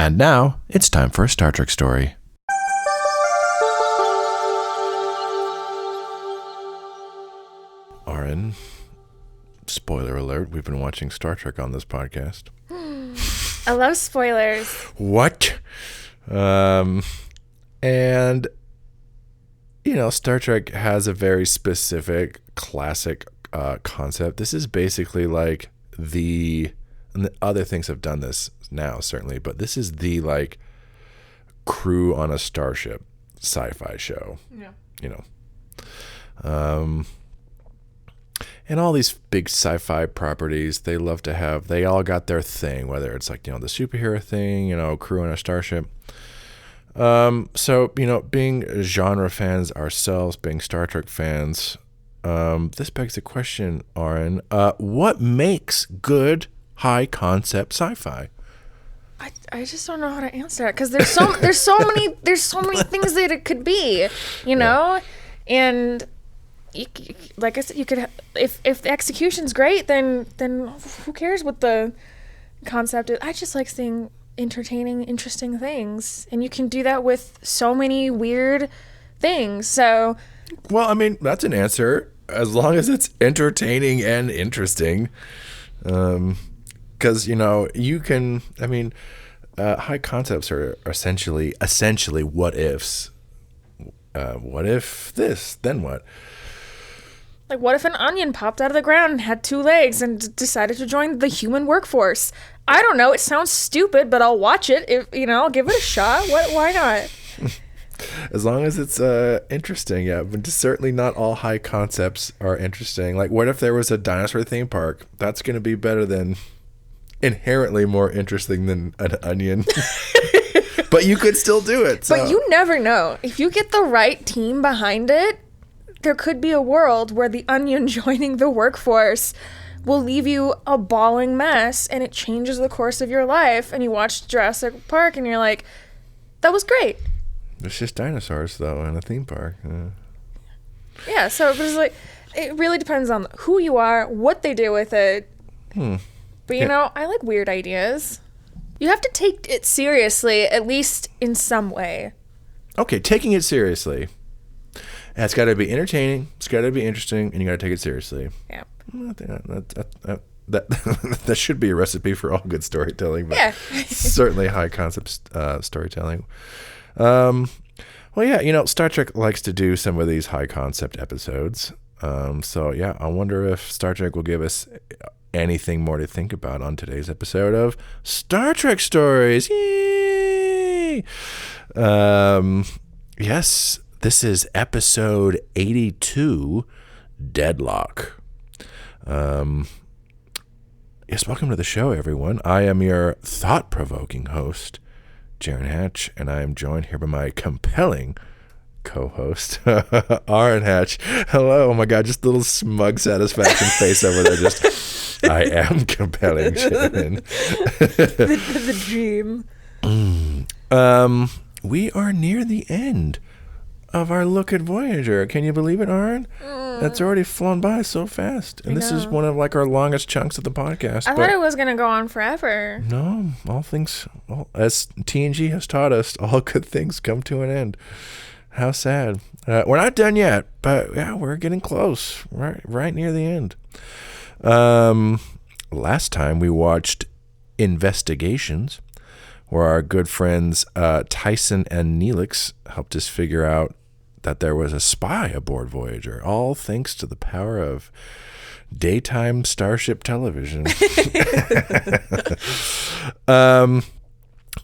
And now, it's time for a Star Trek story. Aren, spoiler alert, we've been watching Star Trek on this podcast. I love spoilers. What? And, you know, Star Trek has a very specific, classic concept. This is basically like and the other things have done this now, certainly, but this is the, like, crew on a starship sci-fi show. Yeah. You know. And all these big sci-fi properties, they all got their thing, whether it's like, you know, the superhero thing, you know, crew on a starship. So, you know, being genre fans ourselves, being Star Trek fans, this begs the question, Aren, what makes good high concept sci-fi? I just don't know how to answer that because there's so many things that it could be, you know, and like I said, you could if the execution's great, then who cares what the concept is? I just like seeing entertaining, interesting things, and you can do that with so many weird things. So, well, I mean, that's an answer as long as it's entertaining and interesting. Because, you know, you can, I mean, high concepts are essentially what ifs. What if this, then what? Like, what if an onion popped out of the ground and had 2 legs and decided to join the human workforce? I don't know. It sounds stupid, but I'll watch it. I'll give it a shot. Why not? As long as it's interesting, yeah. But certainly not all high concepts are interesting. Like, what if there was a dinosaur theme park? That's going to be better than, inherently more interesting than an onion. But you could still do it. So. But you never know. If you get the right team behind it, there could be a world where the onion joining the workforce will leave you a bawling mess, and it changes the course of your life. And you watch Jurassic Park, and you're like, that was great. It's just dinosaurs, though, in a theme park. Yeah, so it was like, it really depends on who you are, what they do with it. But, you know, I like weird ideas. You have to take it seriously, at least in some way. Okay, taking it seriously. It's got to be entertaining, it's got to be interesting, and you got to take it seriously. Yeah. That should be a recipe for all good storytelling, but yeah. Certainly high concept storytelling. Well, yeah, you know, Star Trek likes to do some of these high concept episodes. So, yeah, I wonder if Star Trek will give us anything more to think about on today's episode of Star Trek Stories. Yay! Yes, this is episode 82, Deadlock. Yes, welcome to the show, everyone. I am your thought-provoking host, Jaron Hatch, and I am joined here by my compelling co-host, Aren Hatch. Hello. Oh, my God, just a little smug satisfaction face over there. Just, I am compelling, Jaron. the dream. We are near the end of our look at Voyager. Can you believe it, Aren? That's already flown by so fast. And this is one of like our longest chunks of the podcast. I thought it was going to go on forever. No, as TNG has taught us, all good things come to an end. How sad. We're not done yet, but yeah, we're getting close. Right near the end. Last time we watched Investigations, where our good friends Tyson and Neelix helped us figure out that there was a spy aboard Voyager, all thanks to the power of daytime starship television.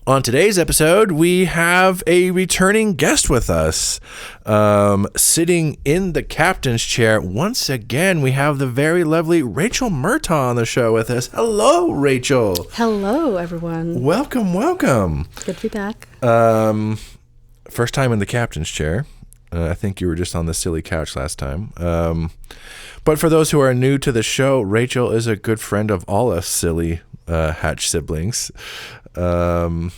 On today's episode, we have a returning guest with us. Sitting in the captain's chair once again, we have the very lovely Rachel Murtagh on the show with us. Hello, Rachel. Hello, everyone. Welcome. Good to be back. First time in the captain's chair. I think you were just on the silly couch last time. But for those who are new to the show, Rachel is a good friend of all us silly Hatch siblings. And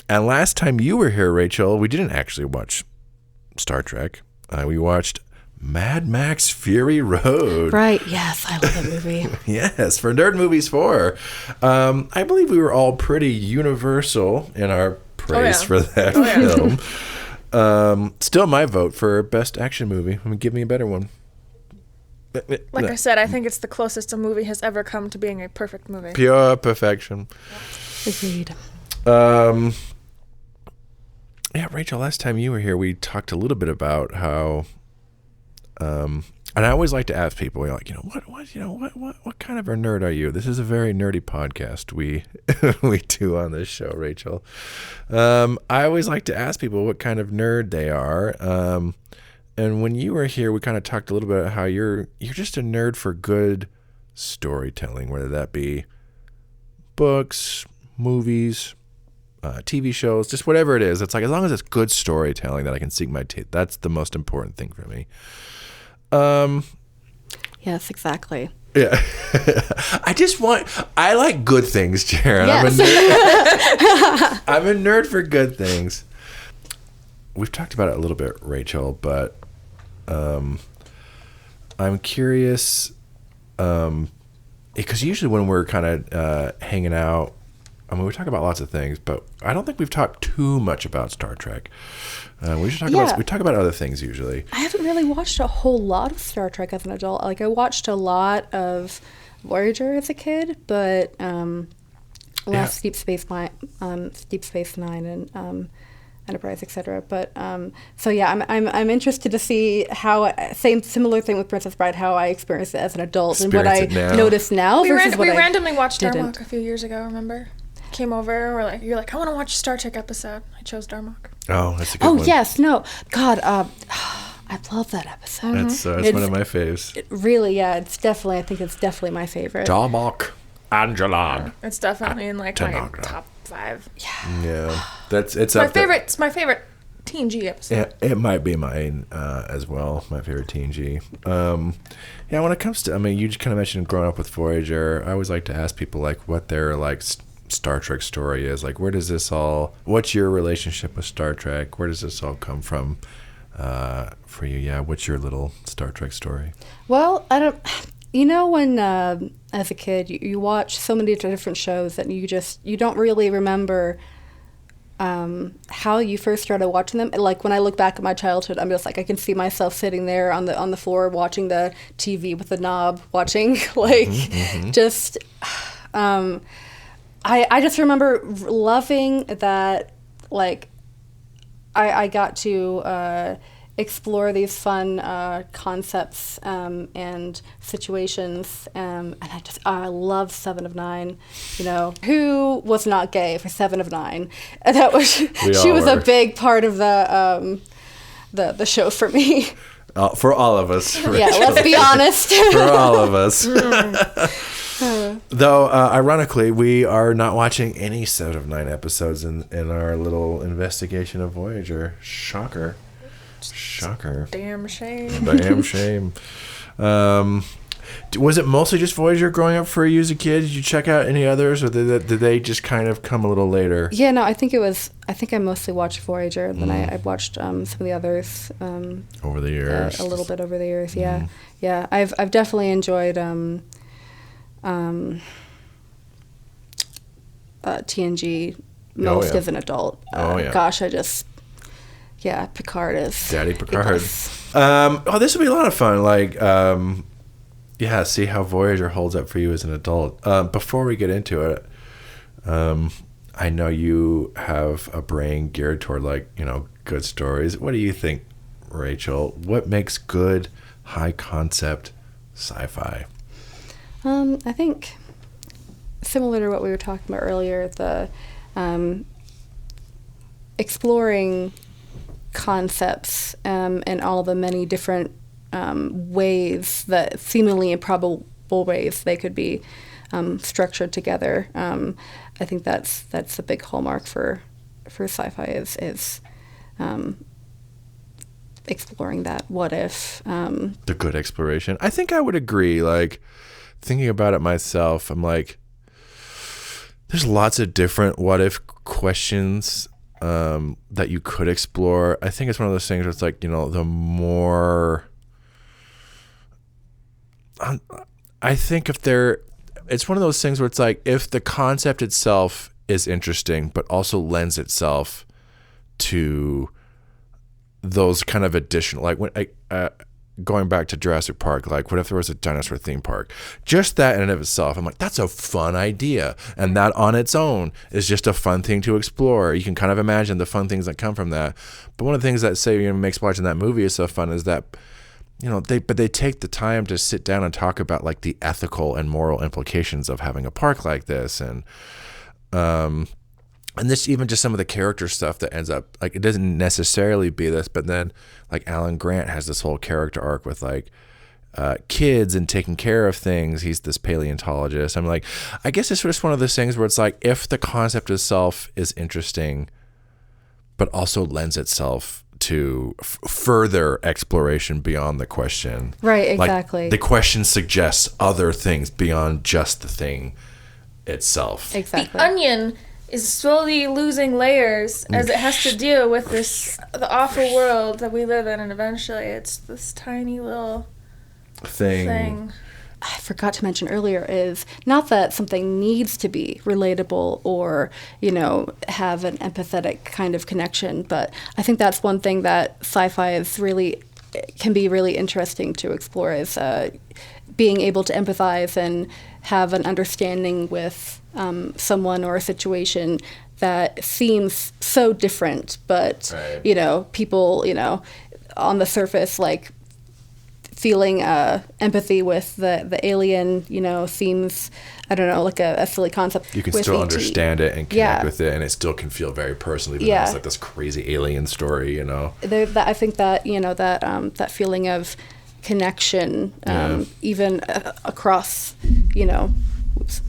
last time you were here, Rachel, we didn't actually watch Star Trek. We watched Mad Max Fury Road. Right. Yes, I love that movie. Yes, for Nerd Movies 4. I believe we were all pretty universal in our praise for that film. Still my vote for best action movie. Give me a better one. Like I said, I think it's the closest a movie has ever come to being a perfect movie. Pure perfection. Agreed. Yeah, Rachel, last time you were here, we talked a little bit about how, and I always like to ask people, like, what kind of a nerd are you? This is a very nerdy podcast we do on this show, Rachel. I always like to ask people what kind of nerd they are. And when you were here, we kind of talked a little bit about how you're just a nerd for good storytelling, whether that be books, movies, TV shows, just whatever it is. It's like, as long as it's good storytelling that I can sink my teeth, that's the most important thing for me. Yes, exactly. Yeah. I like good things, Jaron. Yes. I'm a nerd for good things. We've talked about it a little bit, Rachel, but I'm curious, because usually when we're kind of hanging out, I mean, we talk about lots of things, but I don't think we've talked too much about Star Trek. We talk about other things usually. I haven't really watched a whole lot of Star Trek as an adult. Like, I watched a lot of Voyager as a kid, but less Deep Space Nine and Enterprise, etc. But so yeah, I'm interested to see how similar thing with Princess Bride, how I experienced it as an adult and what I notice now. We randomly watched Darmok a few years ago. Remember? Came over. You're like, I want to watch a Star Trek episode. I chose Darmok. Oh, that's a good one. Oh yes, no, God, I love that episode. It's one of my faves. It really, yeah, I think it's definitely my favorite. Darmok, Angelon. It's definitely in like my top 5. Yeah, it's my favorite TNG episode. Yeah, it might be mine as well. My favorite TNG. Yeah, when it comes to, I mean, you just kind of mentioned growing up with Voyager. I always like to ask people like what their like Star Trek story is. Like, what's your relationship with Star Trek? Where does this all come from for you? Yeah, what's your little Star Trek story? Well, when as a kid you watch so many different shows that you don't really remember how you first started watching them. Like, when I look back at my childhood, I'm just like, I can see myself sitting there on the floor watching the TV with the knob, watching just. I just remember loving that, like, I got to explore these fun concepts and situations, and I love 7 of 9. Who was not gay for 7 of 9? And that was she was a big part of the show for me. For all of us. Yeah, let's be honest. For all of us. Though, ironically, we are not watching any 7 of 9 episodes in our little investigation of Voyager. Shocker. Damn shame. Damn shame. Was it mostly just Voyager growing up for you as a kid? Did you check out any others, or did they just kind of come a little later? Yeah, no, I think I mostly watched Voyager, and then I watched some of the others over the years. A little bit over the years, yeah. Yeah, I've definitely enjoyed TNG most as an adult. Gosh, Picard is Daddy Picard. This would be a lot of fun. Like, see how Voyager holds up for you as an adult. Before we get into it, I know you have a brain geared toward good stories. What do you think, Rachel? What makes good high concept sci-fi? I think similar to what we were talking about earlier, the exploring concepts and all the many different ways, that seemingly improbable ways they could be structured together. I think that's a big hallmark for sci-fi is exploring that what if. The good exploration. I think I would agree. Like, thinking about it myself, I'm like, there's lots of different what if questions that you could explore. I think it's one of those things where it's like, the more I think it's one of those things where it's like if the concept itself is interesting, but also lends itself to those kind of additional, like when going back to Jurassic Park, like what if there was a dinosaur theme park? Just that in and of itself, I'm like, that's a fun idea. And that on its own is just a fun thing to explore. You can kind of imagine the fun things that come from that. But one of the things that makes watching that movie is so fun is that, they take the time to sit down and talk about like the ethical and moral implications of having a park like this. And this even just some of the character stuff that ends up like it doesn't necessarily be this, but then like Alan Grant has this whole character arc with like kids and taking care of things. He's this paleontologist. I'm like, I guess it's just one of those things where it's like if the concept itself is interesting, but also lends itself to further exploration beyond the question. Right, exactly. Like, the question suggests other things beyond just the thing itself. Exactly. The onion is slowly losing layers as it has to deal with the awful world that we live in, and eventually it's this tiny little thing. I forgot to mention earlier is not that something needs to be relatable or, have an empathetic kind of connection, but I think that's one thing that sci-fi can be really interesting to explore is being able to empathize and have an understanding with someone or a situation that seems so different, but, right. People, on the surface, like, feeling empathy with the alien, seems, I don't know, like a silly concept. You can with still ET. understand it and connect with it, and it still can feel very personal, even though it's like this crazy alien story, I think that, that feeling of connection, even across, oops.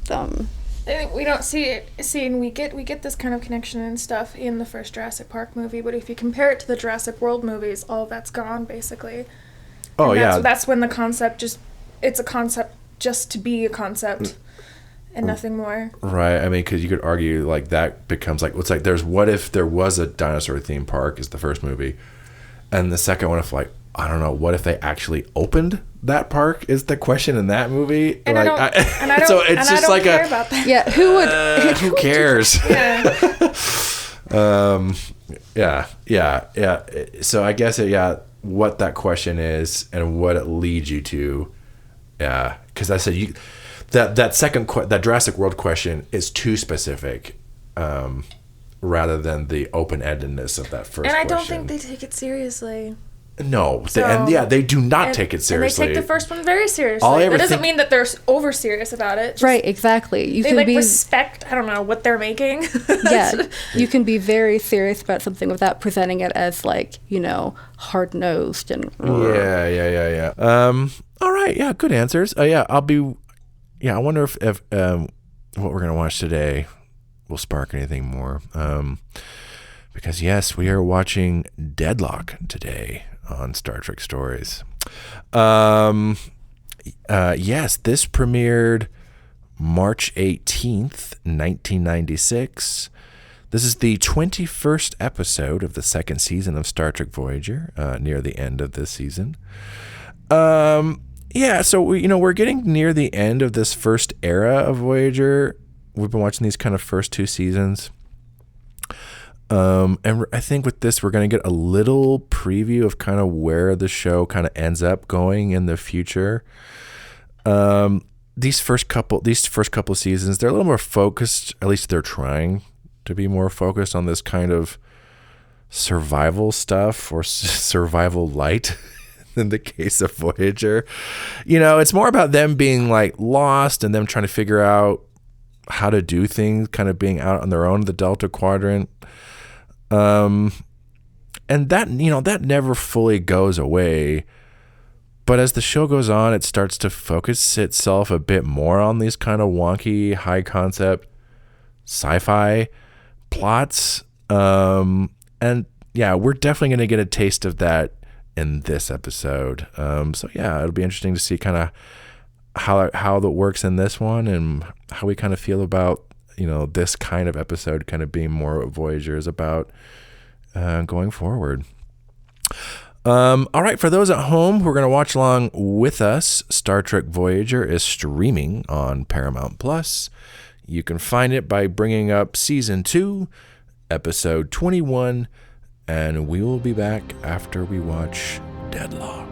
We don't see it. We get this kind of connection and stuff in the first Jurassic Park movie, but if you compare it to the Jurassic World movies, all that's gone basically. Oh, and that's when the concept it's a concept just to be a concept and nothing more. Right. I mean, because you could argue like that becomes like, it's like there's what if there was a dinosaur theme park is the first movie. And the second one, if like, I don't know, what if they actually opened that park is the question in that movie. And like, I don't, so it's just like care about that. Yeah. who cares? Yeah. So I guess what that question is and what it leads you to. Yeah, because I said that Jurassic World question is too specific, rather than the open-endedness of that first. And I question. don't think they take it seriously. No, they do not take it seriously. And they take the first one very seriously. That doesn't mean that they're over serious about it. Right, exactly. They respect, I don't know, what they're making. Yeah, you can be very serious about something without presenting it as like, hard-nosed and... Yeah. All right, yeah, good answers. I wonder if what we're going to watch today will spark anything more. Because, yes, we are watching Deadlock today on Star Trek Stories. Yes, this premiered March 18th, 1996. This is the 21st episode of the second season of Star Trek Voyager, near the end of this season. So we're getting near the end of this first era of Voyager. We've been watching these kind of first two seasons. And I think with this, we're going to get a little preview of kind of where the show kind of ends up going in the future. These first couple seasons, they're a little more focused. At least they're trying to be more focused on this kind of survival stuff or survival light. In the case of Voyager, it's more about them being like lost and them trying to figure out how to do things, kind of being out on their own in the Delta Quadrant. And that, that never fully goes away. But as the show goes on, it starts to focus itself a bit more on these kind of wonky, high concept sci-fi plots. And yeah, we're definitely going to get a taste of that in this episode. It'll be interesting to see kind of how that works in this one and how we kind of feel about, this kind of episode kind of being more what Voyager is about going forward. All right, for those at home who are going to watch along with us, Star Trek Voyager is streaming on Paramount Plus. You can find it by bringing up Season 2, Episode 21, and we will be back after we watch Deadlock.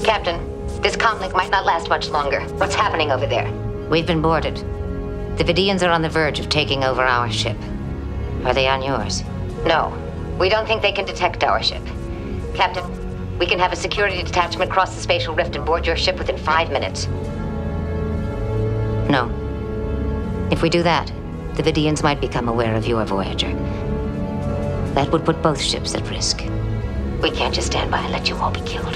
Captain, this comlink might not last much longer. What's happening over there? We've been boarded. The Vidians are on the verge of taking over our ship. Are they on yours? No. We don't think they can detect our ship. Captain, we can have a security detachment cross the spatial rift and board your ship within 5 minutes. No. If we do that, the Vidians might become aware of your Voyager. That would put both ships at risk. We can't just stand by and let you all be killed.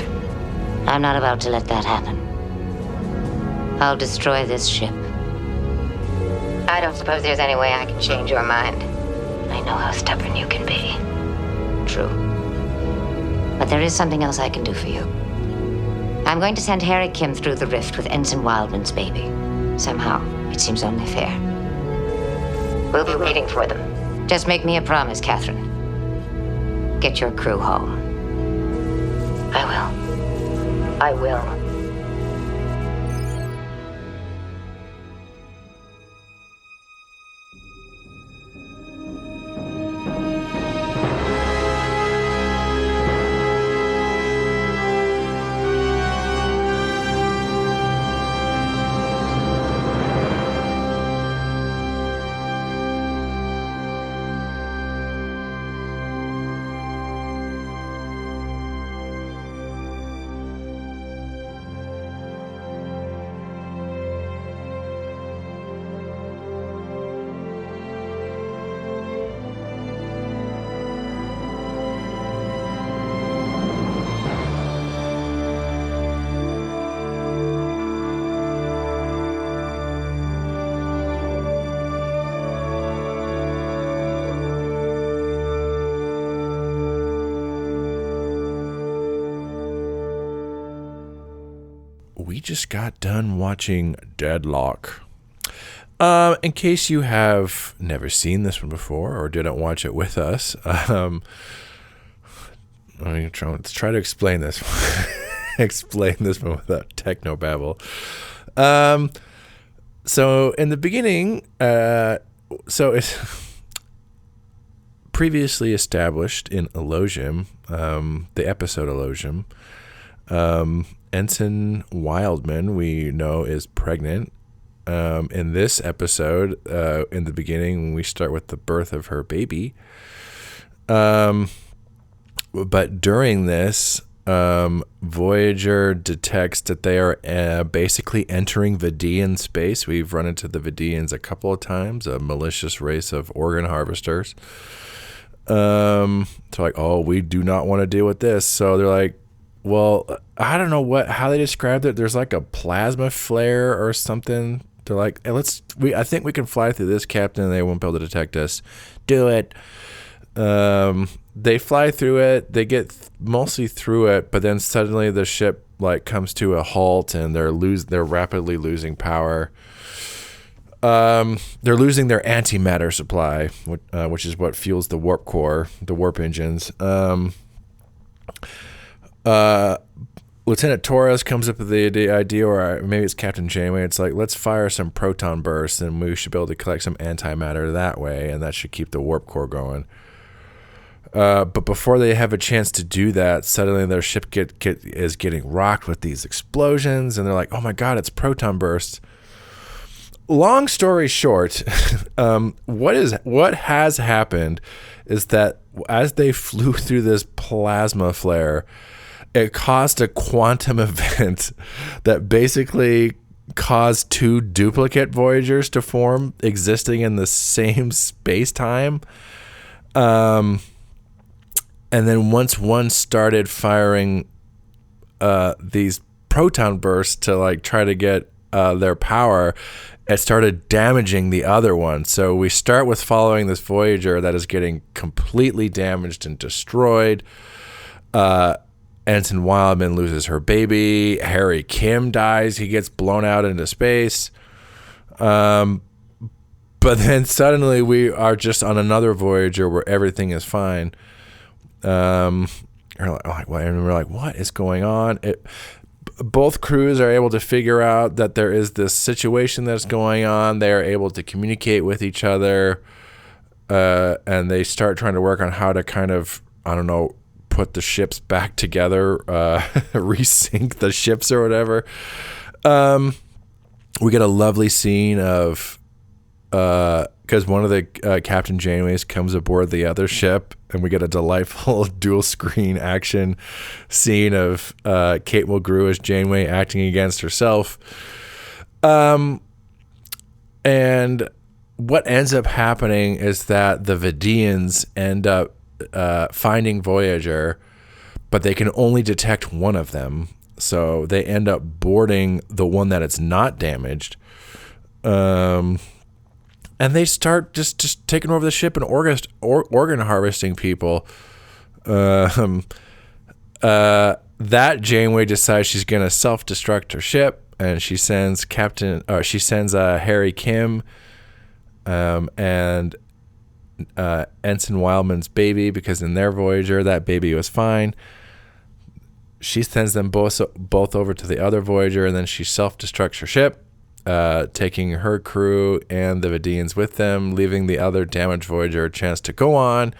I'm not about to let that happen. I'll destroy this ship. I don't suppose there's any way I can change your mind. I know how stubborn you can be. True. But there is something else I can do for you. I'm going to send Harry Kim through the rift with Ensign Wildman's baby. Somehow, it seems only fair. We'll be waiting for them. Just make me a promise, Catherine. Get your crew home. I will. I will. We just got done watching Deadlock. In case you have never seen this one before or didn't watch it with us, I'm going to try to explain this explain this one without technobabble. So in the beginning, so it's previously established in Elogium, the episode Elogium, Ensign Wildman, we know, is pregnant. In this episode, in the beginning, we start with the birth of her baby. But during this, Voyager detects that they are basically entering Vidian space. We've run into the Vidians a couple of times, a malicious race of organ harvesters. So like, oh, we do not want to deal with this. So they're like, well, I don't know how they described it. There's like a plasma flare or something. They're like, hey, I think we can fly through this, Captain, and they won't be able to detect us. Do it. They fly through it. They get mostly through it, but then suddenly the ship like comes to a halt, and they're rapidly losing power. They're losing their antimatter supply, which is what fuels the warp core, the warp engines. Lieutenant Torres comes up with the idea, or maybe it's Captain Janeway. It's like, let's fire some proton bursts, and we should be able to collect some antimatter that way, and that should keep the warp core going. But before they have a chance to do that, suddenly their ship is getting rocked with these explosions, and they're like, "Oh my God, it's proton bursts." Long story short, what has happened is that as they flew through this plasma flare, it caused a quantum event that basically caused two duplicate Voyagers to form, existing in the same space-time. And then once one started firing these proton bursts to like try to get their power, it started damaging the other one. So we start with following this Voyager that is getting completely damaged and destroyed. Ensign Wildman loses her baby. Harry Kim dies. He gets blown out into space. But then suddenly we are just on another Voyager where everything is fine. And we're like, what is going on? Both crews are able to figure out that there is this situation that's going on. They are able to communicate with each other, and they start trying to work on how to kind of, I don't know, put the ships back together, resync the ships or whatever. We get a lovely scene of, because one of the Captain Janeways comes aboard the other ship, and we get a delightful dual screen action scene of Kate Mulgrew as Janeway acting against herself. And what ends up happening is that the Vidians end up finding Voyager, but they can only detect one of them. So they end up boarding the one that is not damaged. And they start just taking over the ship and organ harvesting people. That Janeway decides she's gonna self-destruct her ship, and she sends Harry Kim and Ensign Wildman's baby, because in their Voyager that baby was fine. She sends them both over to the other Voyager, and then she self-destructs her ship, taking her crew and the Vidians with them, leaving the other damaged Voyager a chance to go on.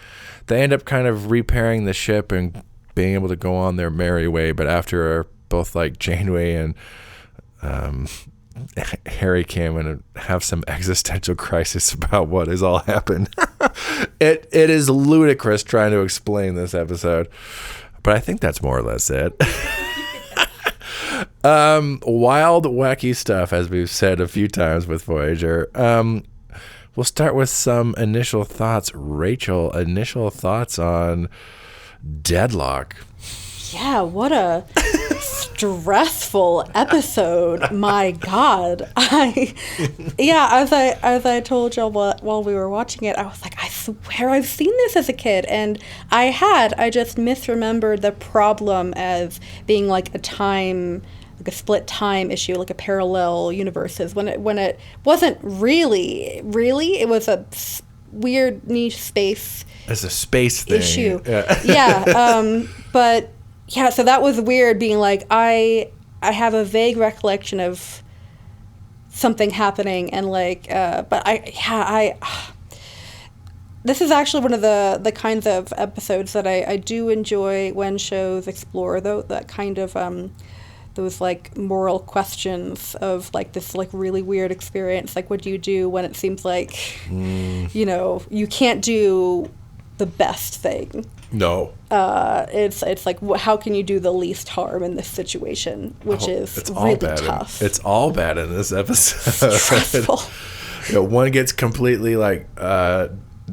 They end up kind of repairing the ship and being able to go on their merry way, but after both like Janeway and Harry Kim and have some existential crisis about what has all happened. It is ludicrous trying to explain this episode, but I think that's more or less it. Wild, wacky stuff, as we've said a few times with Voyager. We'll start with some initial thoughts. Rachel, initial thoughts on Deadlock. Yeah, what a stressful episode. My God. As I told y'all while we were watching it, I was like, I swear I've seen this as a kid. And I just misremembered the problem as being like a split time issue, like a parallel universes, when it wasn't really, it was a weird niche space. It's a space thing. Issue. Yeah. But yeah, so that was weird, being like, I have a vague recollection of something happening, and like, but this is actually one of the kinds of episodes that I do enjoy when shows explore that kind of those like moral questions of like this like really weird experience. Like, what do you do when it seems like you can't do the best thing? No. It's like, how can you do the least harm in this situation, which is really tough. It's all bad in this episode. Stressful. One gets completely like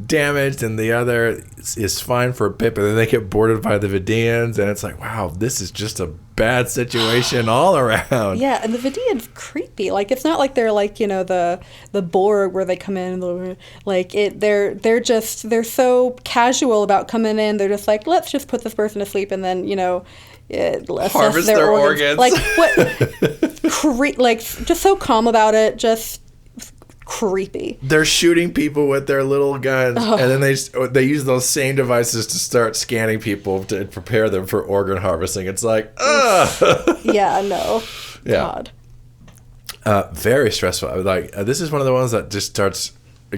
damaged, and the other is fine for a bit, but then they get boarded by the Vidians, and it's like, wow, this is just a bad situation all around. Yeah, and the Vidians creepy. Like, it's not like they're like, the Borg where they come in and like it. They're so casual about coming in. They're just like, let's just put this person to sleep, and then harvest their organs. Like what? Like, just so calm about it. Just creepy. They're shooting people with their little guns, and then they use those same devices to start scanning people to prepare them for organ harvesting. It's like, ugh. Yeah, no. Yeah. God. Very stressful. Like, this is one of the ones that just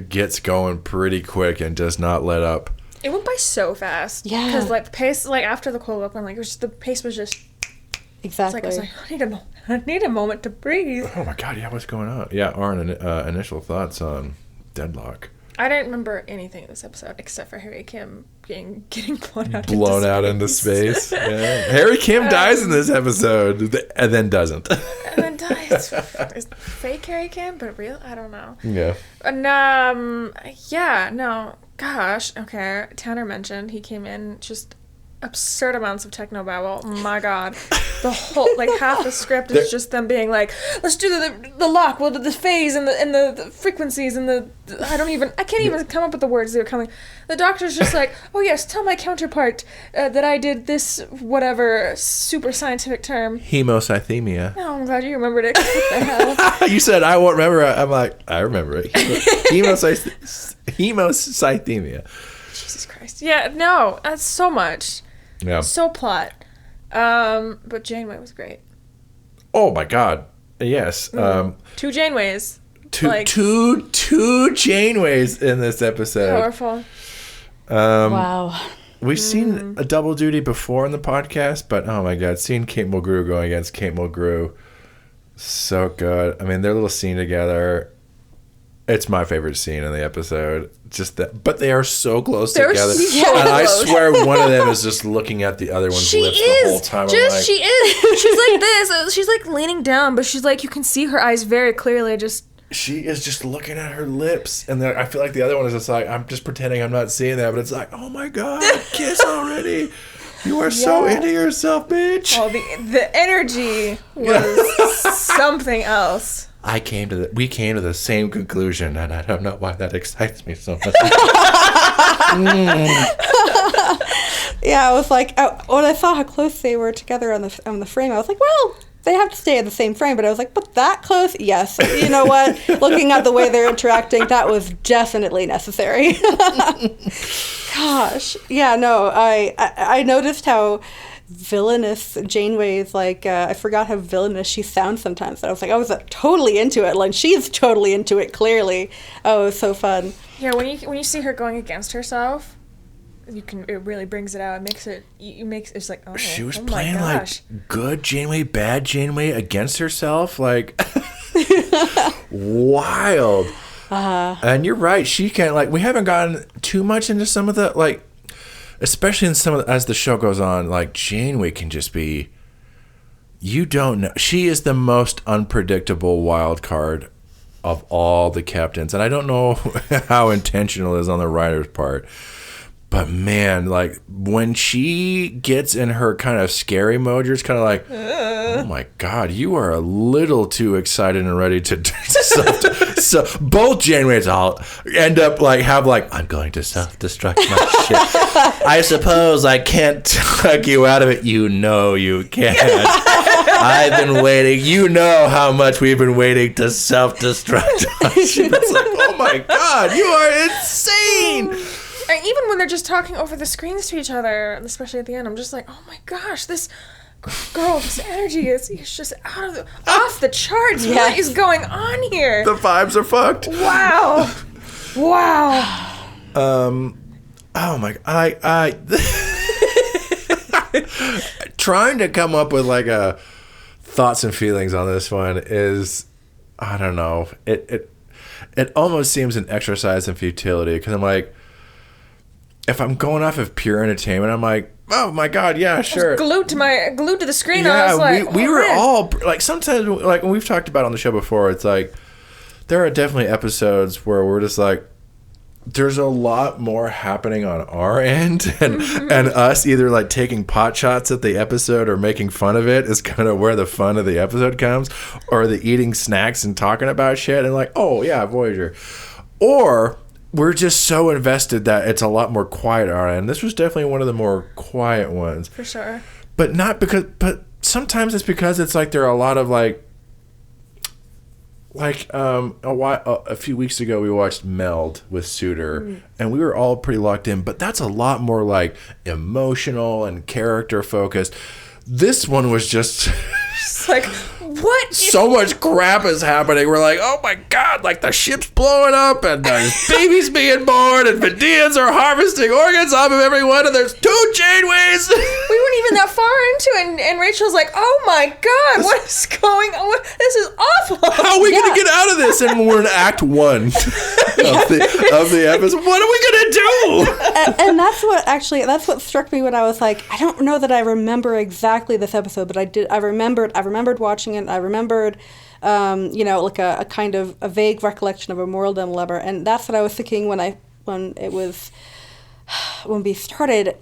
gets going pretty quick and does not let up. It went by so fast. Yeah. Because, like, the pace, like, after the cold open, like, the pace was just... Exactly. It's like, I need a moment to breathe. Oh my god, yeah, what's going on? Yeah, Aren, initial thoughts on Deadlock. I didn't remember anything in this episode except for Harry Kim getting blown out into space. Yeah. Harry Kim dies in this episode and then doesn't. And then dies. It's fake Harry Kim, but real? I don't know. Yeah. And yeah, no. Gosh, okay. Tanner mentioned he came in just absurd amounts of techno babble. My god, the whole like half the script is just them being like, let's do the lock, well, the phase and the frequencies and I can't even come up with the words that are coming. The doctor's just like, oh yes, tell my counterpart that I did this whatever super scientific term. Hemocythemia. Oh, I'm glad you remembered it. What the hell? You said I won't remember it. I'm like, I remember it. Hemocythemia. Jesus Christ. Yeah, no, that's so much. Yeah. So plot. But Janeway was great. Oh my god. Yes. Two Janeways. Two Janeways in this episode. Powerful. Wow. We've seen a double duty before in the podcast, but oh my god, seeing Kate Mulgrew going against Kate Mulgrew, so good. I mean, their little scene together, it's my favorite scene in the episode. Just that, but they are so close together. So and I close. swear one of them is just looking at the other one's lips the whole time. She is. She's like this. She's like leaning down, but she's like, you can see her eyes very clearly. She is just looking at her lips, and then I feel like the other one is just like, I'm just pretending I'm not seeing that, but it's like, oh my god, kiss already. You are so into yourself, bitch. Oh, the energy was something else. We came to the same conclusion, and I don't know why that excites me so much. Yeah, I was like, when I saw how close they were together on the frame, I was like, well, they have to stay in the same frame. But I was like, but that close? Yes. You know what? Looking at the way they're interacting, that was definitely necessary. Gosh. Yeah, no, I noticed how villainous Janeway is, like, I forgot how villainous she sounds sometimes. I was like, I was totally into it. Like, she's totally into it, clearly. Oh, it was so fun. Yeah, when you see her going against herself, it really brings it out. It makes it's like, oh, She was oh playing my gosh. like good Janeway, bad Janeway against herself, like wild. And you're right, she can't, like, we haven't gotten too much into some of the, like, especially in some of the, as the show goes on, like, Janeway can just be, you don't know, she is the most unpredictable wild card of all the captains, and I don't know how intentional it is on the writer's part. But man, like, when she gets in her kind of scary mode, you're just kind of like, oh my god, you are a little too excited and ready to so both Janeways all end up like I'm going to self-destruct my ship. I suppose I can't tug you out of it. You know you can't. I've been waiting. You know how much we've been waiting to self-destruct our ship. It's like, oh my god, you are insane. And even when they're just talking over the screens to each other, especially at the end, I'm just like, oh my gosh, this girl, this energy is just off the charts. Yes. What is going on here? The vibes are fucked. Wow. Oh my, I trying to come up with like a thoughts and feelings on this one is, I don't know. It almost seems an exercise in futility, because I'm like, if I'm going off of pure entertainment, I'm like, oh my god, yeah, sure. Glued to the screen. Yeah, I was like, we were man. all like, sometimes, like, when we've talked about it on the show before, it's like there are definitely episodes where we're just like, there's a lot more happening on our end, and us either like taking pot shots at the episode or making fun of it is kind of where the fun of the episode comes, or the eating snacks and talking about shit and like, oh yeah, Voyager, or we're just so invested that it's a lot more quiet on our end. This was definitely one of the more quiet ones. For sure. But sometimes it's because it's like there are a lot of a few weeks ago we watched Meld with Suter, and we were all pretty locked in, but that's a lot more like emotional and character focused. This one was just It's like, what? So much crap is happening. We're like, oh my God, like the ship's blowing up and there's babies being born and Vidians are harvesting organs off of everyone and there's 2 Janeways. We weren't even that far into it, and Rachel's like, oh my God, what is going on? This is awful. How are we going to get out of this? And we're in Act 1 of the episode. What are we going to do? And that's what struck me when I was like, I don't know that I remember exactly this episode, but I remembered watching it. I remembered, like a kind of a vague recollection of a moral dilemma. And that's what I was thinking when we started.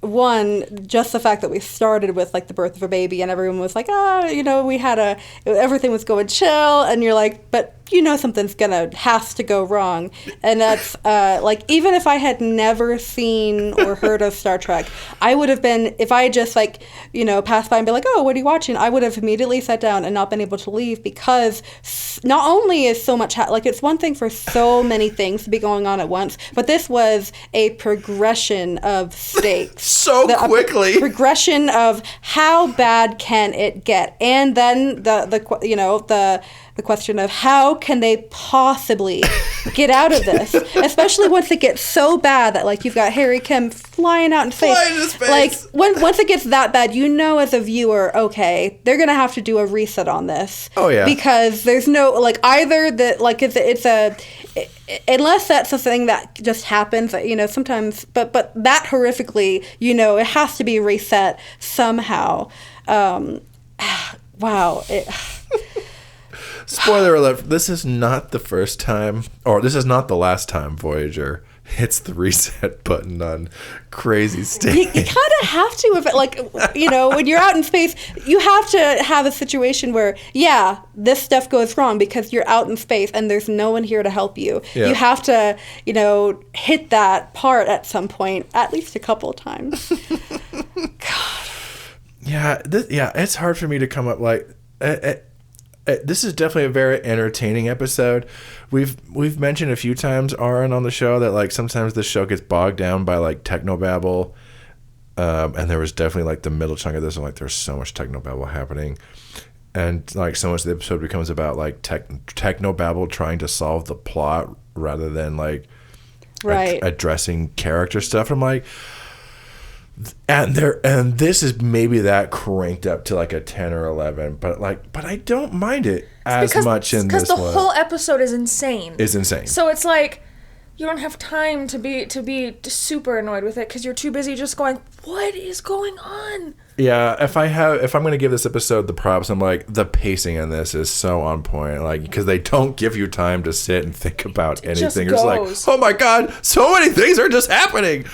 One, just the fact that we started with like the birth of a baby and everyone was like, everything was going chill, and you're like, but something's has to go wrong. And that's like, even if I had never seen or heard of Star Trek, I would have been, if I had just passed by and be like, oh, what are you watching? I would have immediately sat down and not been able to leave, because not only is so much, it's one thing for so many things to be going on at once, but this was a progression of stakes. So quickly. Progression of how bad can it get? And then the question of how can they possibly get out of this, especially once it gets so bad that you've got Harry Kim flying out in space. Once it gets that bad, as a viewer, okay, they're gonna have to do a reset on this. Oh yeah, because there's no either that it's a unless that's a thing that just happens, sometimes, but that horrifically, it has to be reset somehow. Wow. Spoiler alert, this is not the first time, or this is not the last time Voyager hits the reset button on crazy stage. You kind of have to, if it, when you're out in space, you have to have a situation where, this stuff goes wrong because you're out in space and there's no one here to help you. Yeah. You have to, hit that part at some point, at least a couple of times. God. Yeah, it's hard for me to come up this is definitely a very entertaining episode. We've mentioned a few times, Aren, on the show that sometimes the show gets bogged down by technobabble, and there was definitely the middle chunk of this and there's so much technobabble happening, and so much of the episode becomes about technobabble trying to solve the plot rather than addressing character stuff. I'm like, and this is maybe that cranked up to a 10 or 11, but I don't mind it as much in this one. Because the whole episode is insane. So it's you don't have time to be super annoyed with it because you're too busy just going, what is going on? Yeah, if I'm going to give this episode the props, I'm the pacing in this is so on point, because they don't give you time to sit and think about anything. It's oh my God, so many things are just happening.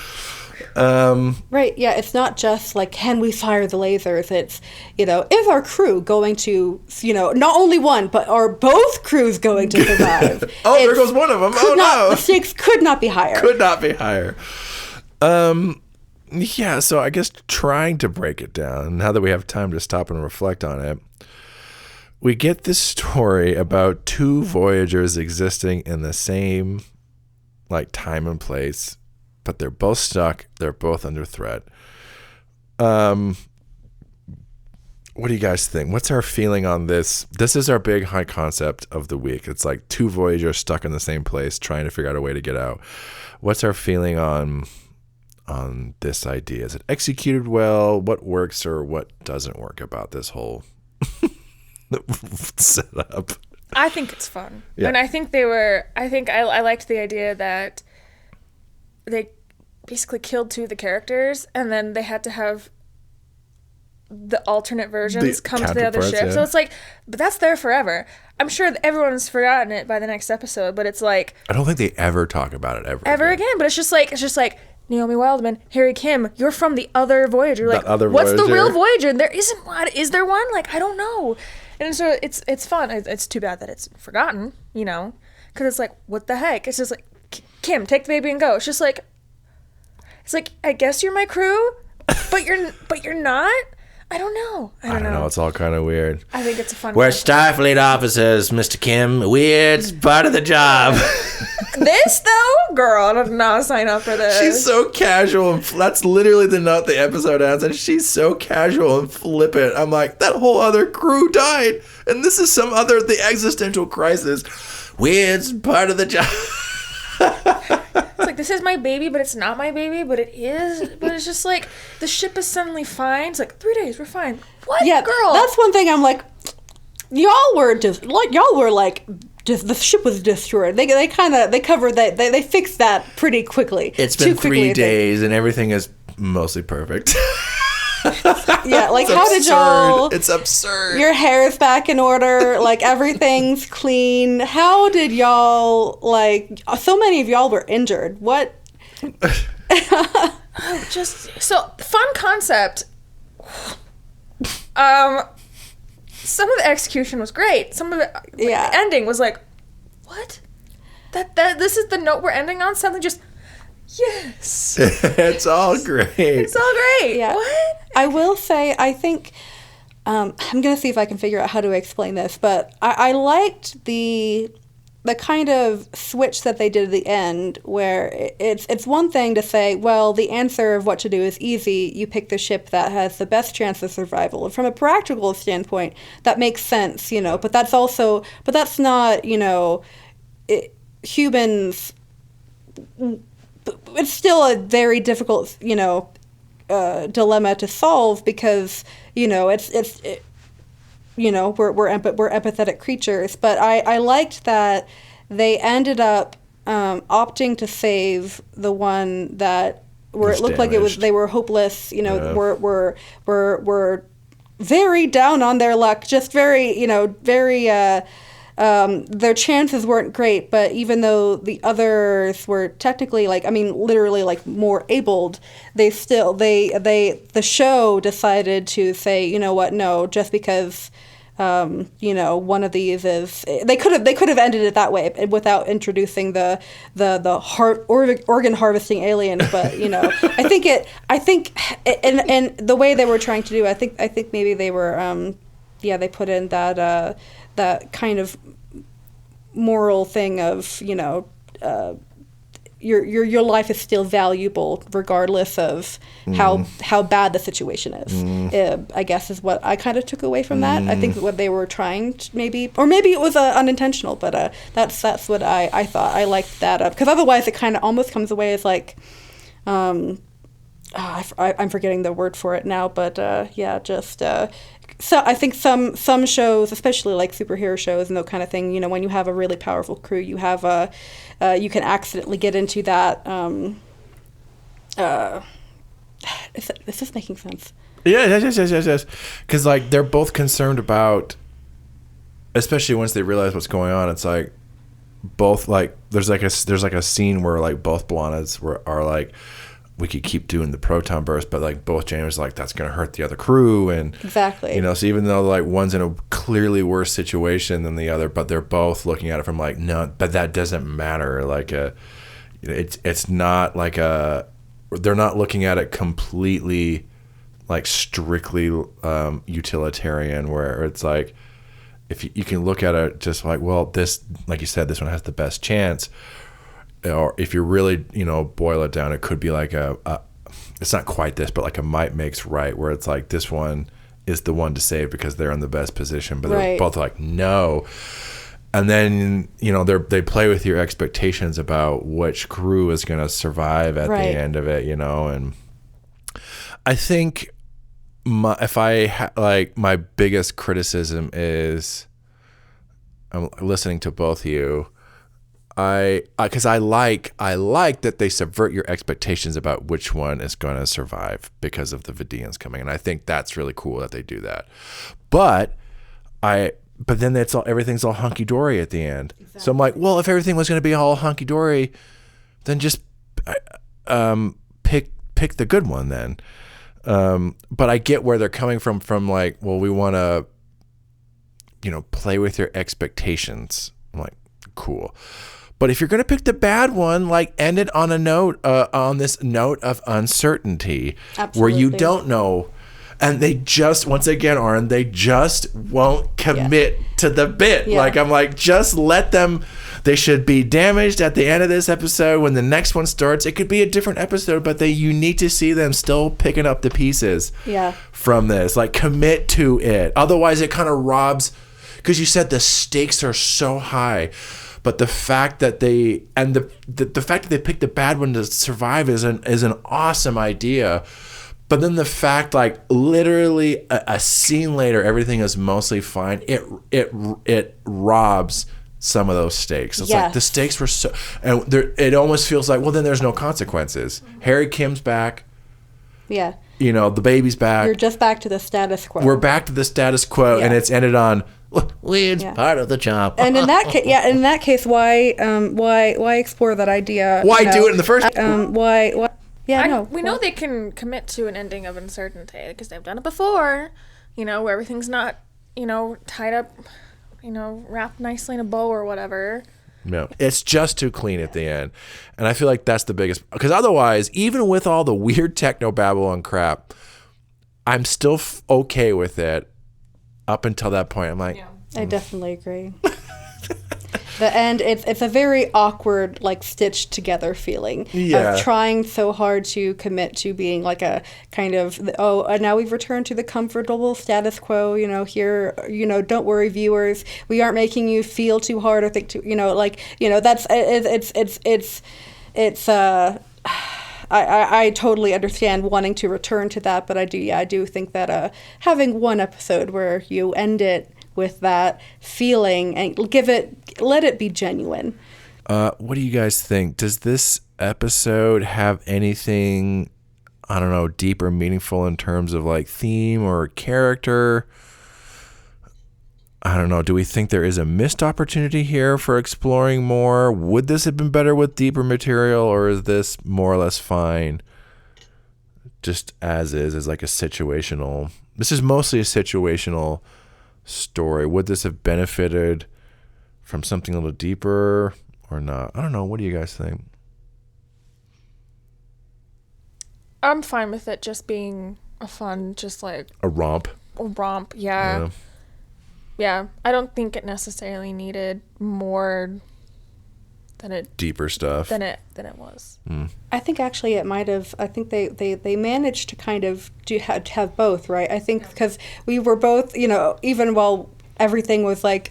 Right, yeah, it's not just can we fire the lasers? It's, is our crew going to, not only one, but are both crews going to survive? There goes one of them. The stakes could not be higher. Yeah, so I guess trying to break it down, now that we have time to stop and reflect on it, we get this story about 2 Voyagers existing in the same, time and place, but they're both stuck. They're both under threat. What do you guys think? What's our feeling on this? This is our big high concept of the week. It's 2 Voyagers stuck in the same place trying to figure out a way to get out. What's our feeling on this idea? Is it executed well? What works or what doesn't work about this whole setup? I think it's fun. Yeah. And I think I liked the idea that they basically killed 2 of the characters, and then they had to have the alternate versions come to the other ship. Yeah. So it's but that's there forever. I'm sure that everyone's forgotten it by the next episode, but it's I don't think they ever talk about it ever again. But it's just Naomi Wildman, Harry Kim, you're from the other Voyager. What's the real Voyager? There isn't one. Is there one? I don't know. And so it's fun. It's too bad that it's forgotten, because it's what the heck? It's just Kim, take the baby and go. It's just it's I guess you're my crew, but you're not. I don't know. I don't know. It's all kind of weird. I think it's a fun. We're Starfleet officers, Mr. Kim. Weird part of the job. This though, girl, I did not sign up for this. She's so casual. And that's literally the note the episode has. And she's so casual and flippant. I'm like, that whole other crew died. And this is the existential crisis. It's part of the job. It's like, this is my baby, but it's not my baby, but it is. But it's just like, the ship is suddenly fine. It's like, 3 days, we're fine. What, girl? That's one thing I'm like, y'all were the ship was destroyed. They covered that. They fixed that pretty quickly. It's been 3 days and everything is mostly perfect. Yeah, like, it's how absurd. did y'all... It's absurd. Your hair is back in order. Like, everything's clean. How did y'all, like... So many of y'all were injured. What... So, fun concept. Some of the execution was great. Some of it, the ending was like, what? That this is the note we're ending on? Something just... Yes. It's all great. It's all great. Yeah. What? I will say, I think, I'm going to see if I can figure out how to explain this, but I liked the kind of switch that they did at the end, where it's one thing to say, well, the answer of what to do is easy. You pick the ship that has the best chance of survival. And from a practical standpoint, that makes sense, but that's not, humans... It's still a very difficult, dilemma to solve because, we're empathetic creatures. But I liked that they ended up opting to save the one that where it looked damaged. like they were hopeless. Were very down on their luck. Just very, very. Their chances weren't great, but even though the others were technically literally more abled, the show decided to say, you know what, no, just because, one of these is, they could have ended it that way without introducing the organ harvesting aliens, but I think and the way they were trying to do, I think maybe they were, they put in that kind of moral thing of your life is still valuable regardless of how bad the situation is. I guess is what I kind of took away from that. I think what they were trying to maybe it was unintentional, but that's what I thought. I liked that because otherwise it kind of almost comes away as like I'm forgetting the word for it now, but so I think some shows, especially like superhero shows and that kind of thing, when you have a really powerful crew, you have you can accidentally get into that. Is this making sense? Yes. Because they're both concerned about, especially once they realize what's going on. It's like both there's a scene where both B'Elannas are like, we could keep doing the proton burst, but both James that's going to hurt the other crew, and exactly, so even though one's in a clearly worse situation than the other, but they're both looking at it from no, but that doesn't matter. It's not they're not looking at it completely strictly utilitarian, where it's if you can look at it just well, this, like you said, this one has the best chance. Or if you really, boil it down, it could be it's not quite this, but a might makes right, where it's this one is the one to save because they're in the best position, but they're both no. And then, they play with your expectations about which crew is going to survive at the end of it, and I think my biggest criticism is, I'm listening to both of you, because I like that they subvert your expectations about which one is going to survive because of the Vidians coming, and I think that's really cool that they do that. But then everything's all hunky dory at the end. Exactly. So I'm well, if everything was going to be all hunky dory, then just pick the good one then. But I get where they're coming from. Well, we want to play with your expectations. I'm cool. But if you're going to pick the bad one, end it on a note, on this note of uncertainty. Absolutely. Where you don't know. And they just, once again, Aren, they just won't commit to the bit. Yeah. Like, I'm like, just let them. They should be damaged at the end of this episode. When the next one starts, it could be a different episode, but you need to see them still picking up the pieces from this. Like, commit to it. Otherwise, it kind of robs, because you said the stakes are so high. But the fact that the fact that they picked the bad one to survive is an awesome idea. But then the fact, like, literally a scene later, everything is mostly fine. It robs some of those stakes. It's like the stakes were so, and it almost feels like, well, then there's no consequences. Harry Kim's back. Yeah. You know, the baby's back. You're just back to the status quo. We're back to the status quo, and it's ended on. It's part of the job. And in that case, why explore that idea? Why do it in the first? Why? Yeah, we know they can commit to an ending of uncertainty because they've done it before. You know, where everything's not, tied up, wrapped nicely in a bow or whatever. No, it's just too clean at the end, and I feel like that's the biggest. Because otherwise, even with all the weird techno Babylon crap, I'm still okay with it. Up until that point, I'm like, I definitely agree. The end, it's a very awkward, like, stitched together feeling of trying so hard to commit to being like a kind of, now we've returned to the comfortable status quo, here, don't worry, viewers, we aren't making you feel too hard or think too, that's, I totally understand wanting to return to that, but I do think that having one episode where you end it with that feeling and let it be genuine. What do you guys think? Does this episode have anything, I don't know, deep or meaningful in terms of like theme or character? I don't know. Do we think there is a missed opportunity here for exploring more? Would this have been better with deeper material, or is this more or less fine just as like a situational? This is mostly a situational story. Would this have benefited from something a little deeper or not? I don't know. What do you guys think? I'm fine with it just being a fun, just like a romp. Yeah. Yeah, I don't think it necessarily needed more than it deeper stuff than it was. I think actually it might have. I think they managed to kind of have both, right? I think because we were both, even while everything was like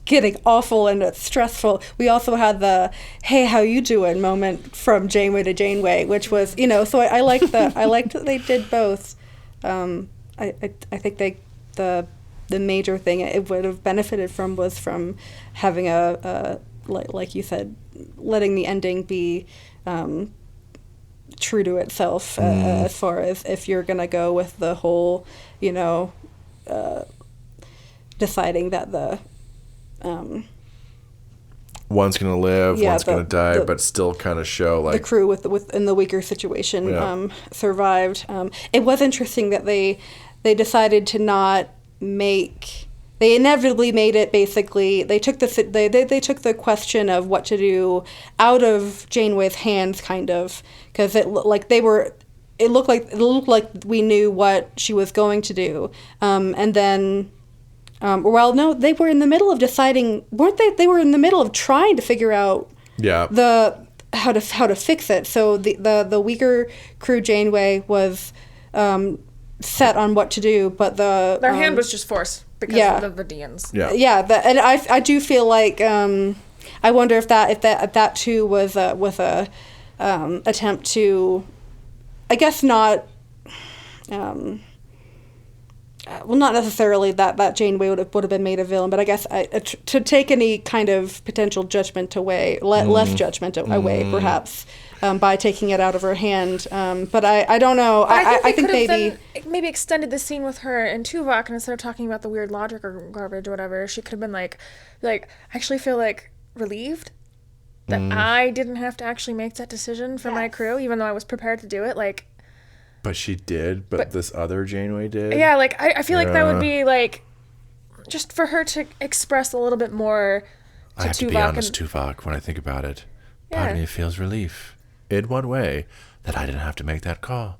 getting awful and stressful, we also had the "Hey, how you doing?" moment from Janeway to Janeway, which was, So I liked that. I liked that they did both. I think the major thing it would have benefited from was from having like you said, letting the ending be true to itself as far as if you're going to go with the whole, deciding that the one's going to live, one's going to die, but still kind of show like the crew within the weaker situation survived. It was interesting that they decided to not they inevitably made it basically. They took they took the question of what to do out of Janeway's hands, kind of, because it looked like we knew what she was going to do, and then. No, they were in the middle of deciding, weren't they? They were in the middle of trying to figure out how to fix it. So the weaker crew Janeway was set on what to do, but their hand was just forced because of the Vidians. And I do feel like I wonder if that too was a attempt to, I guess not. Not necessarily that Janeway would have been made a villain, but I guess to take any kind of potential judgment away, less judgment away, perhaps, by taking it out of her hand. But I don't know. I think maybe extended the scene with her and Tuvok, and instead of talking about the weird logic or garbage or whatever, she could have been like, I actually feel like relieved that I didn't have to actually make that decision for my crew, even though I was prepared to do it. But she did, but this other Janeway did? Yeah, I feel like that would be, just for her to express a little bit more to Tuvok. I have to be honest, Tuvok, when I think about it. Part of me feels relief. In one way, that I didn't have to make that call.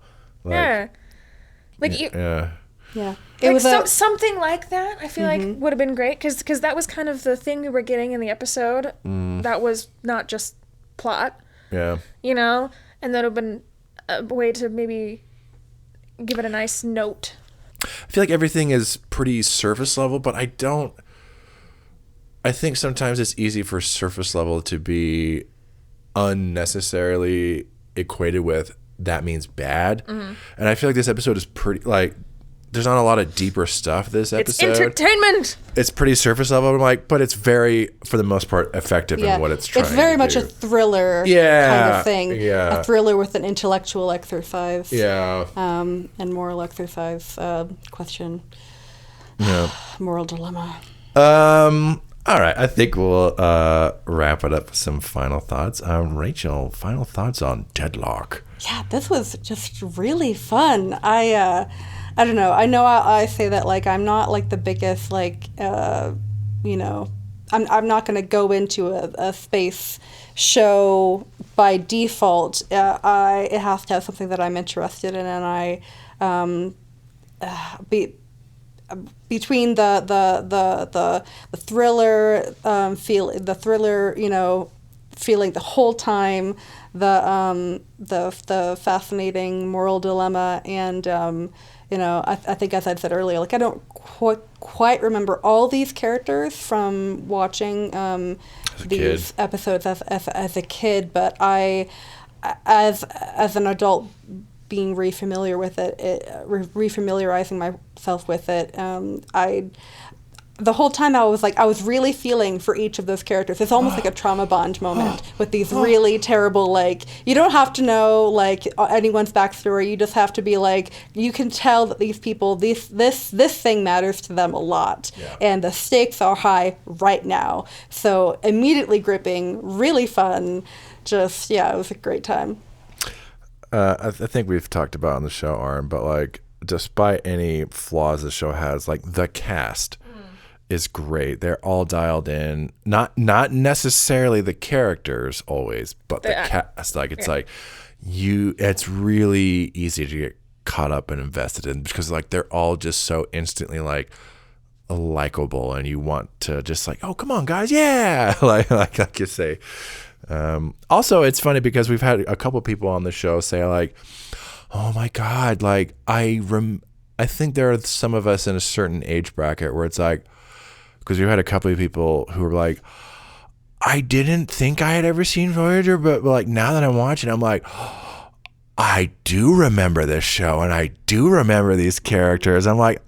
Like Yeah. Yeah. It was something like that. I feel like would have been great because that was kind of the thing we were getting in the episode. That was not just plot. Yeah. You know, and that would have been a way to maybe give it a nice note. I feel like everything is pretty surface level, but I think sometimes it's easy for surface level to be unnecessarily equated with that means bad. And I feel like this episode is pretty, like, there's not a lot of deeper stuff this episode. It's entertainment. It's pretty surface level. I'm like, but it's very, for the most part, effective in what it's trying to do. It's very much a thriller kind of thing. Yeah. A thriller with an intellectual exercise. Yeah. And moral exercise question. Yeah. Moral dilemma. All right. I think we'll wrap it up with some final thoughts. Rachel, final thoughts on Deadlock. Yeah, this was just really fun. I don't know. I know I say that, like, I'm not, like, the biggest, like, you know, I'm not going to go into a space show by default. It has to have something that I'm interested in, and between the thriller the thriller, you know, feeling the whole time, the fascinating moral dilemma, and you know, I think, as I said earlier, like, I don't quite remember all these characters from watching these episodes as a kid, but as an adult, being refamiliarizing myself with it, the whole time I was really feeling for each of those characters. It's almost like a trauma bond moment with these really terrible, like, you don't have to know, like, anyone's backstory. You just have to be like, you can tell that these people, this thing matters to them a lot. Yeah. And the stakes are high right now. So immediately gripping, really fun. Just, yeah, it was a great time. I think we've talked about on the show, Aren, but, like, despite any flaws the show has, like, the cast is great. They're all dialed in. Not necessarily the characters always, but the cast. Like, it's like it's really easy to get caught up and invested in, because, like, they're all just so instantly, like, likable, and you want to just, like, oh, come on, guys, yeah, like you say. Also, it's funny because we've had a couple people on the show say, like, oh my God, like, I think there are some of us in a certain age bracket where it's like, because we've had a couple of people who were like, I didn't think I had ever seen Voyager, but like, now that I'm watching, I'm like, oh, I do remember this show, and I do remember these characters. I'm like,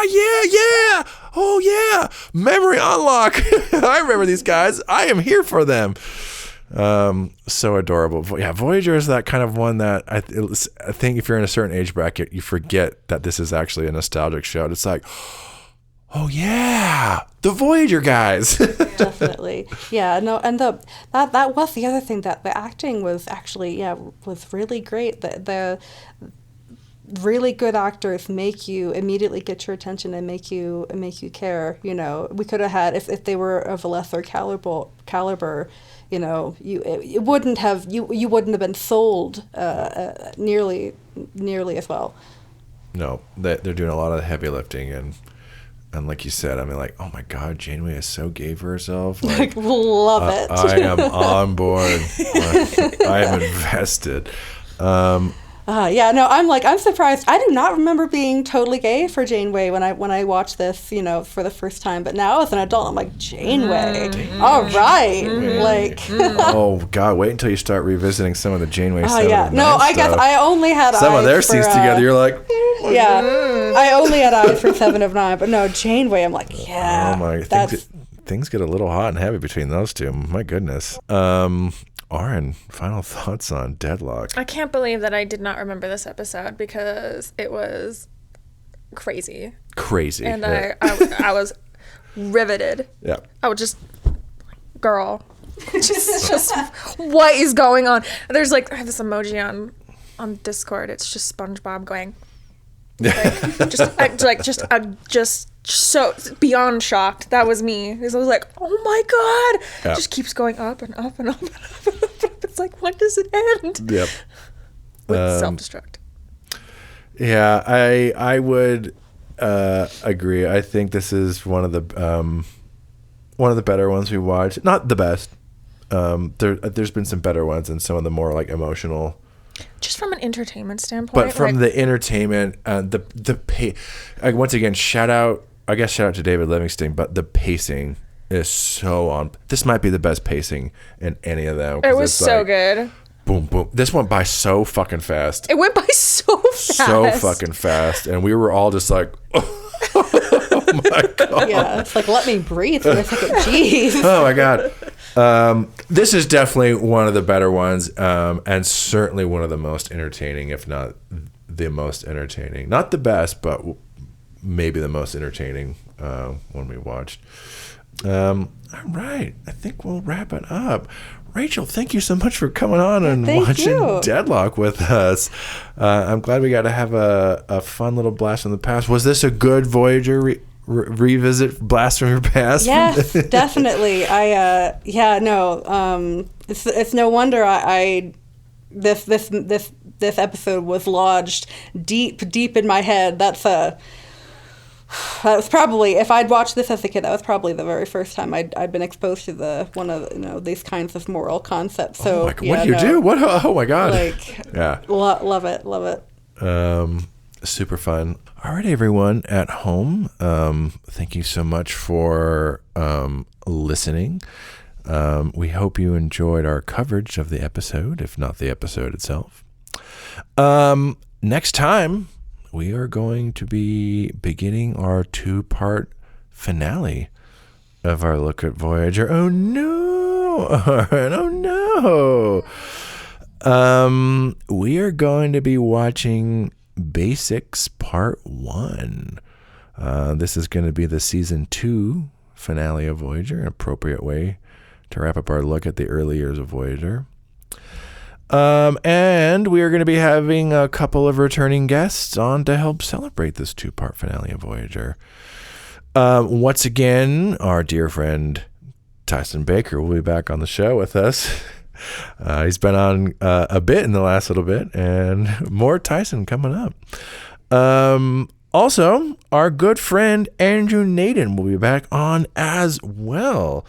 yeah, oh yeah, memory unlock. I remember these guys. I am here for them. So adorable. Yeah, Voyager is that kind of one that I think if you're in a certain age bracket, you forget that this is actually a nostalgic show. It's like, oh yeah, the Voyager guys. Definitely. Yeah, no, and that was the other thing, that the acting was actually, was really great. The really good actors make you immediately get your attention and make you care. You know, we could have had, if they were of a lesser caliber, you know, you wouldn't have been sold nearly as well. No, they're doing a lot of heavy lifting, and like you said, I mean, like, oh my God, Janeway is so gay for herself. Like, love it. I am on board. I am invested. I'm surprised. I do not remember being totally gay for Janeway when I watched this, you know, for the first time. But now as an adult, I'm like, Janeway, all right, like. Oh God, wait until you start revisiting some of the Janeway stuff. I guess I only had some eyes of their scenes together. You're like, I only had eyes for 7 of 9, but no, Janeway, I'm like, yeah. Oh my, things get a little hot and heavy between those two. My goodness. Aren, final thoughts on Deadlock. I can't believe that I did not remember this episode because it was crazy. And yeah. I was riveted. Yeah. I would just, girl, just what is going on? There's like, I have this emoji on Discord. It's just SpongeBob going, like, just so beyond shocked. That was me. Because I was like, oh my God. Yeah. It just keeps going up and up and up and up and up. It's like, when does it end? Yep. With self-destruct. Yeah, I would agree. I think this is one of the better ones we watched. Not the best. There's been some better ones and some of the more like emotional. Just from an entertainment standpoint. But from the entertainment, the pay. Once again, shout out to David Livingston. But the pacing is so on. This might be the best pacing in any of them. It was so good. Boom, boom. This went by so fucking fast. It went by so fast. So fucking fast. And we were all just like, oh my God. Yeah, it's like, let me breathe for a second. Jeez. Oh my God. This is definitely one of the better ones, and certainly one of the most entertaining, if not the most entertaining. Not the best, but maybe the most entertaining one we watched. All right. I think we'll wrap it up. Rachel, thank you so much for coming on and watching Deadlock with us. I'm glad we got to have a fun little blast from the past. Was this a good Voyager revisit blast from your past? Yes, definitely. It's no wonder this episode was lodged deep in my head. That was probably, if I'd watched this as a kid, that was probably the very first time I'd been exposed to one of these kinds of moral concepts. So what do you do? What? Oh my God! Love it. Super fun. All right, everyone at home, thank you so much for listening. We hope you enjoyed our coverage of the episode, if not the episode itself. Next time, we are going to be beginning our 2-part finale of our look at Voyager. Oh no! Oh no! We are going to be watching Basics Part 1. This is going to be the Season 2 finale of Voyager, an appropriate way to wrap up our look at the early years of Voyager. And we are going to be having a couple of returning guests on to help celebrate this 2-part finale of Voyager. Once again, our dear friend Tyson Baker will be back on the show with us. He's been on a bit in the last little bit, and more Tyson coming up. Also, our good friend Andrew Naden will be back on as well.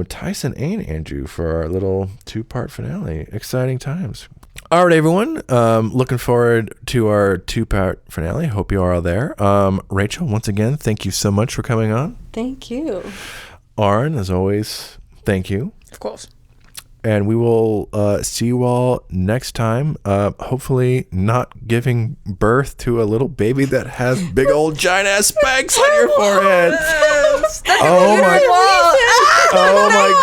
Tyson and Andrew for our little 2-part finale. Exciting times. All right, everyone. Looking forward to our 2-part finale. Hope you are all there. Rachel, once again, thank you so much for coming on. Thank you. Aren, as always, thank you. Of course. And we will see you all next time. Hopefully not giving birth to a little baby that has big old giant ass spikes on your forehead. Oh my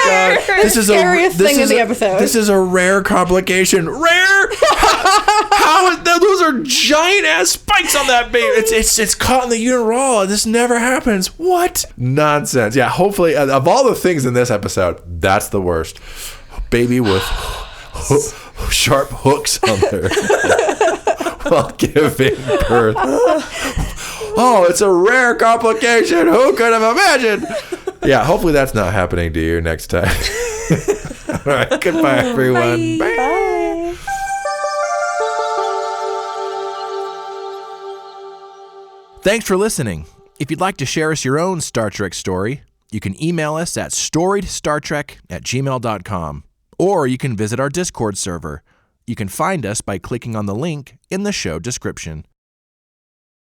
God! This is the scariest thing in the episode. This is a rare complication. Rare? How those are giant ass spikes on that baby. It's caught in the uterus. This never happens. What? Nonsense. Yeah. Hopefully, of all the things in this episode, that's the worst. Baby with sharp hooks on their while giving birth. Oh, it's a rare complication. Who could have imagined? Yeah, hopefully that's not happening to you next time. All right, goodbye, everyone. Bye. Bye. Thanks for listening. If you'd like to share us your own Star Trek story, you can email us at storiedstartrek@gmail.com. Or you can visit our Discord server. You can find us by clicking on the link in the show description.